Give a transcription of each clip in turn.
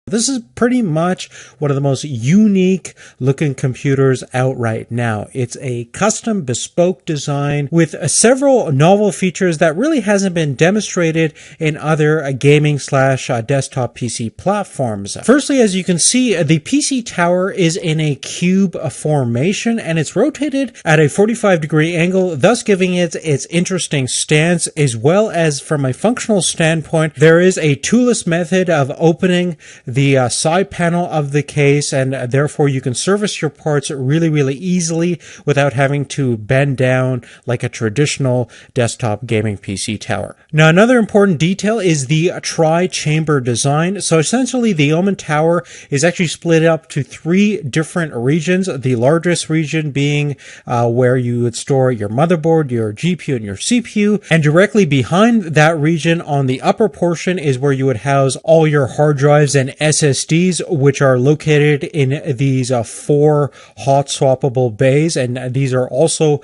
This is pretty much one of the most unique looking computers out right now. It's a custom bespoke design with several novel features that really hasn't been demonstrated in other gaming slash desktop PC platforms. Firstly, as you can see, the PC tower is in a cube formation and it's rotated at a 45-degree angle, thus giving it its interesting stance, as well as from a functional standpoint, there is a toolless method of opening the side panel of the case, and therefore you can service your parts really easily without having to bend down like a traditional desktop gaming PC tower. Now, another important detail is the tri-chamber design. So essentially the oMEN tower is actually split up to 3 different regions, the largest region being where you would store your motherboard, your GPU, and your CPU, and directly behind that region on the upper portion is where you would house all your hard drives and SSDs, which are located in these 4 hot swappable bays, and these are also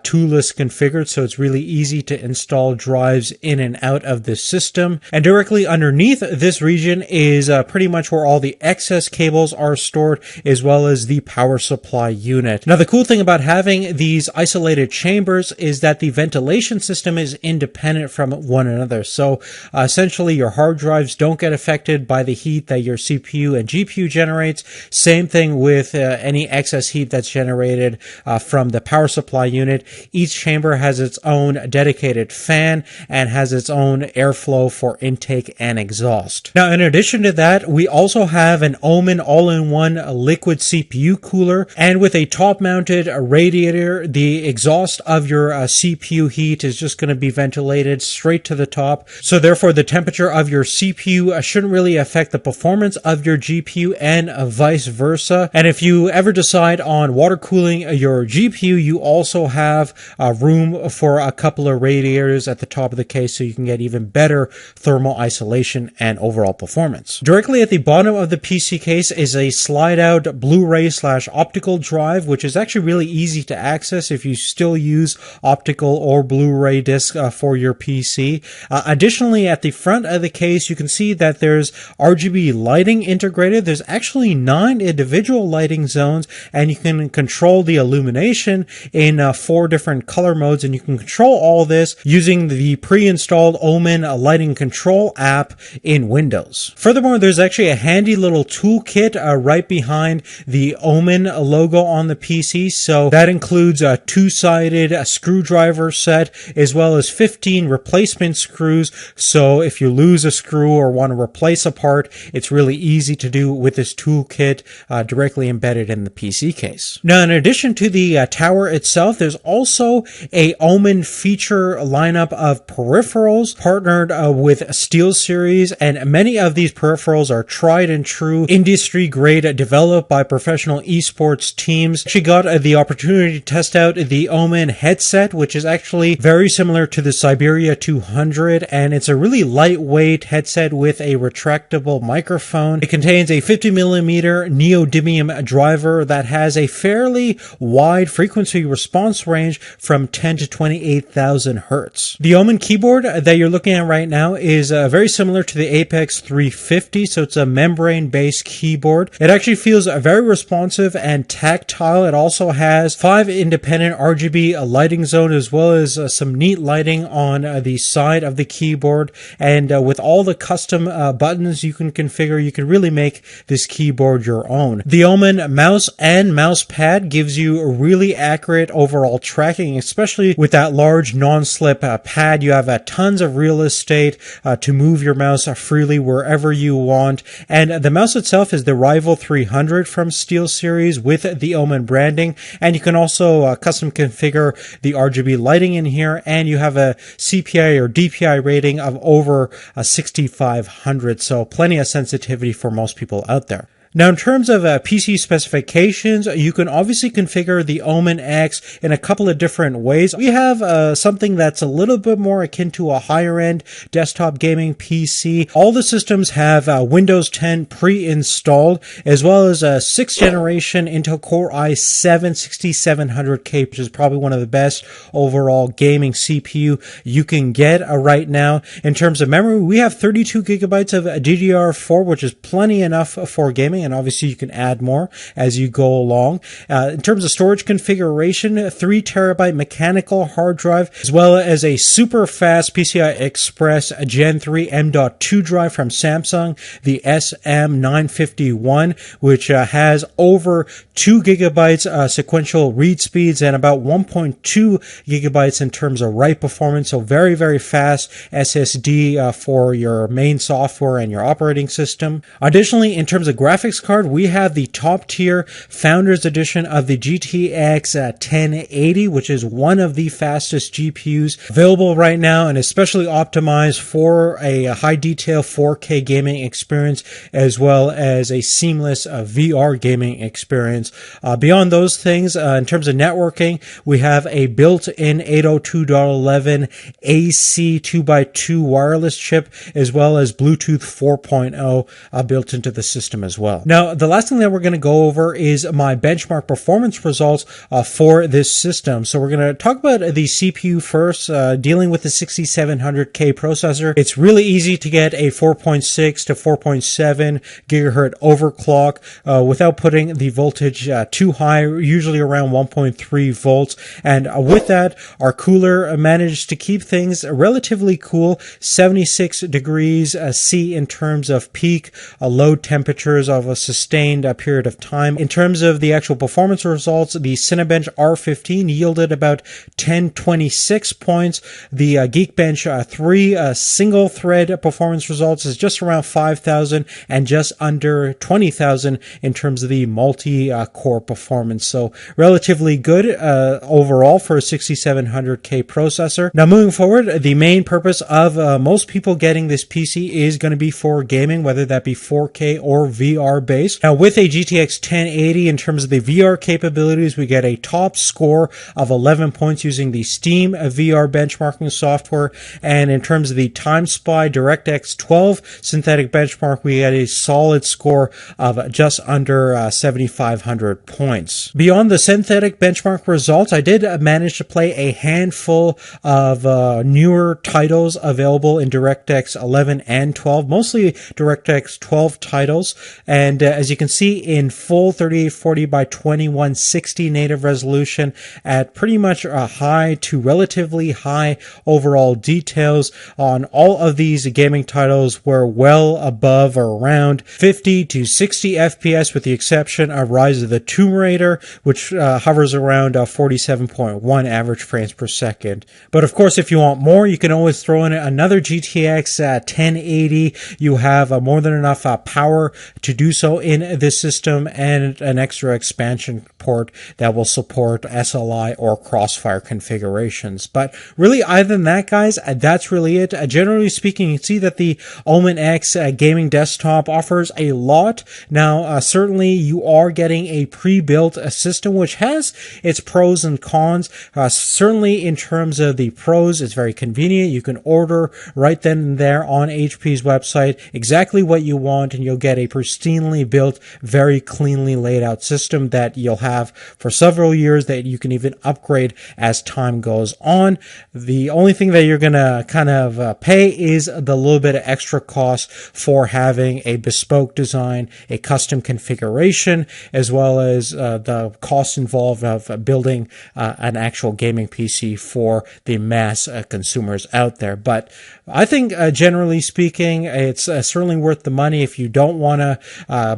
toolless configured, so it's really easy to install drives in and out of the system. And directly underneath this region is pretty much where all the excess cables are stored, as well as the power supply unit. Now, the cool thing about having these isolated chambers is that the ventilation system is independent from one another. So essentially your hard drives don't get affected by the heat that your CPU and GPU generates. Same thing with any excess heat that's generated from the power supply unit. Each chamber has its own dedicated fan and has its own airflow for intake and exhaust. Now, in addition to that, we also have an oMEN all-in-one liquid CPU cooler, and with a top-mounted radiator, the exhaust of your CPU heat is just going to be ventilated straight to the top. So therefore, the temperature of your CPU shouldn't really affect the performance of your GPU, and vice versa. And if you ever decide on water cooling your GPU, you also have room for a couple of radiators at the top of the case, so you can get even better thermal isolation and overall performance. Directly at the bottom of the PC case is a slide-out Blu-ray / optical drive, which is actually really easy to access if you still use optical or Blu-ray disc for your PC. Additionally, at the front of the case, you can see that there's RGB lighting integrated. There's actually 9 individual lighting zones, and you can control the illumination in 4 different color modes, and you can control all this using the pre-installed oMEN lighting control app in Windows. Furthermore, there's actually a handy little toolkit right behind the oMEN logo on the PC. So that includes a 2-sided screwdriver set, as well as 15 replacement screws. So if you lose a screw or want to replace a part, it's really easy to do with this toolkit directly embedded in the PC case. Now, in addition to the tower itself, there's also a oMEN feature lineup of peripherals partnered with SteelSeries, and many of these peripherals are tried and true, industry grade, developed by professional esports teams. She got the opportunity to test out the oMEN headset, which is actually very similar to the Siberia 200, and it's a really lightweight headset with a retractable microphone. It contains a 50mm neodymium driver that has a fairly wide frequency response range from 10 to 28,000 hertz. The oMEN keyboard that you're looking at right now is very similar to the Apex 350, so it's a membrane-based keyboard. It actually feels very responsive and tactile. It also has 5 independent RGB lighting zones, as well as some neat lighting on the side of the keyboard. And with all the custom buttons you can configure, you can really make this keyboard your own. The oMEN mouse and mouse pad gives you a really accurate overall tracking, especially with that large non-slip pad. You have tons of real estate to move your mouse freely wherever you want. And the mouse itself is the Rival 300 from SteelSeries with the oMEN branding. And you can also custom configure the RGB lighting in here. And you have a CPI or DPI rating of over 6500. So plenty of sensitivity for most people out there. Now, in terms of PC specifications, you can obviously configure the oMEN X in a couple of different ways. We have something that's a little bit more akin to a higher end desktop gaming PC. All the systems have Windows 10 pre-installed, as well as a 6th generation Intel Core i7 6700K, which is probably one of the best overall gaming CPU you can get right now. In terms of memory, we have 32 gigabytes of DDR4, which is plenty enough for gaming, and obviously you can add more as you go along. In terms of storage configuration, 3 terabyte mechanical hard drive, as well as a super fast PCI Express Gen 3 M.2 drive from Samsung, the SM951, which has over 2 gigabytes sequential read speeds and about 1.2 gigabytes in terms of write performance. So very, very fast SSD for your main software and your operating system. Additionally, in terms of graphics card, we have the top tier Founders Edition of the GTX 1080, which is one of the fastest GPUs available right now, and especially optimized for a high detail 4K gaming experience, as well as a seamless VR gaming experience. Beyond those things, in terms of networking, we have a built-in 802.11 AC 2x2 wireless chip, as well as Bluetooth 4.0 built into the system as well. Now, the last thing that we're going to go over is my benchmark performance results for this system. So we're going to talk about the CPU first, dealing with the 6700K processor. It's really easy to get a 4.6 to 4.7 gigahertz overclock without putting the voltage too high, usually around 1.3 volts. And with that, our cooler managed to keep things relatively cool, 76 degrees C in terms of peak load temperatures of a sustained period of time. In terms of the actual performance results, the Cinebench R15 yielded about 1026 points. The Geekbench 3 single thread performance results is just around 5,000 and just under 20,000 in terms of the multi-core performance. So relatively good overall for a 6700K processor. Now, moving forward, the main purpose of most people getting this PC is going to be for gaming, whether that be 4K or VR based. Now, with a GTX 1080, in terms of the VR capabilities, we get a top score of 11 points using the Steam VR benchmarking software. And in terms of the TimeSpy DirectX 12 synthetic benchmark, we get a solid score of just under 7,500 points. Beyond the synthetic benchmark results, I did manage to play a handful of newer titles available in DirectX 11 and 12, mostly DirectX 12 titles. And as you can see, in full 3840 by 2160 native resolution at pretty much a high to relatively high overall details on all of these gaming titles were well above or around 50 to 60 FPS, with the exception of Rise of the Tomb Raider, which hovers around 47.1 average frames per second. But of course, if you want more, you can always throw in another GTX 1080. You have more than enough power to do so in this system, and an extra expansion port that will support SLI or Crossfire configurations. But really, other than that, guys, that's really it. Generally speaking, you can see that the oMEN X gaming desktop offers a lot. Now, certainly you are getting a pre-built system, which has its pros and cons. Certainly in terms of the pros, it's very convenient. You can order right then and there on HP's website exactly what you want, and you'll get a pristinely built, very cleanly laid out system that you'll have for several years, that you can even upgrade as time goes on. The only thing that you're going to kind of pay is the little bit of extra cost for having a bespoke design, a custom configuration, as well as the cost involved of building an actual gaming PC for the mass consumers out there. But I think generally speaking, it's certainly worth the money if you don't want to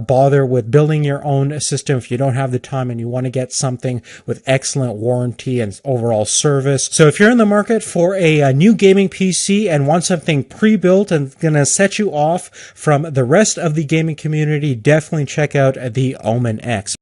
bother with building your own system, if you don't have the time and you want to get something with excellent warranty and overall service. So if you're in the market for a new gaming PC and want something pre-built and going to set you off from the rest of the gaming community, definitely check out the oMEN X.